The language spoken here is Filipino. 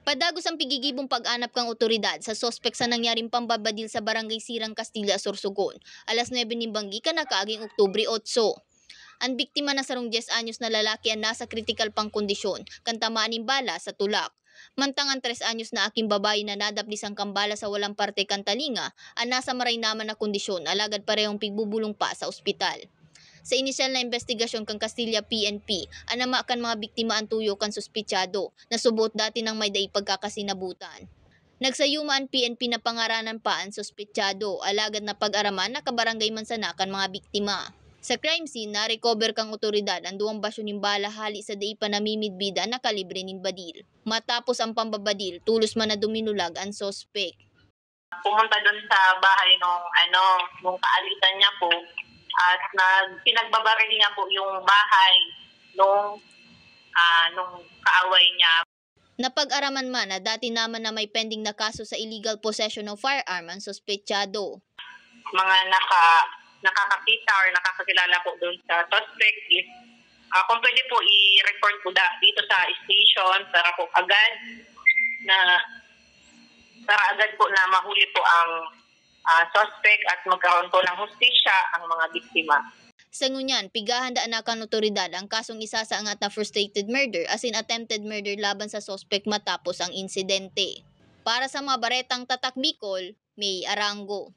Padagos ang pigigibong pag-anap kang otoridad sa sospek sa nangyaring pambabadil sa Barangay Sirang Castilla, Sorsogon. Alas 9 ni Banggi ka na kaaging Oktubre 8. Ang biktima na sarong 10 anyos na lalaki ang nasa kritikal pang kondisyon, kan tamaan ng bala sa tulak. Mantangan 3 anyos na aking babae na nadaplis ang kambala sa walang parte kan talinga, ang nasa maray naman na kondisyon, alagad parehong pigbubulong pa sa ospital. Sa inisyal na investigasyon kang Castilla PNP, anama kan mga biktima ang tuyo kan suspitsado, na subot dati ng may daig pagkakasinabutan. Nagsayuma ang PNP na pangaranan pa ang suspitsado, alagad na pag-araman na kabarangay mansana kan mga biktima. Sa crime scene, na-recover kang otoridad ang 2 basyo ng bala hali sa dai pa namimidbida na kalibre ng badil. Matapos ang pambabadil, tulos man na duminulag ang sospek. Pumunta doon sa bahay nung kaalitan niya po at pinagbabaril niya po yung bahay nung kaaway niya. Napag-araman man na dati naman na may pending na kaso sa illegal possession of firearm ang sospechado. Mga nakakakita or nakakakilala po doon sa suspect is kung pwede po i-report po dito sa station para agad po na mahuli po ang suspect at magkaroon po ng hustisya ang mga biktima. Sa ngunyan, pigahanda na kan otoridad ang kasong isasaangat na frustrated murder as in attempted murder laban sa suspect matapos ang insidente. Para sa mga baretang tatak Bicol, May Arango.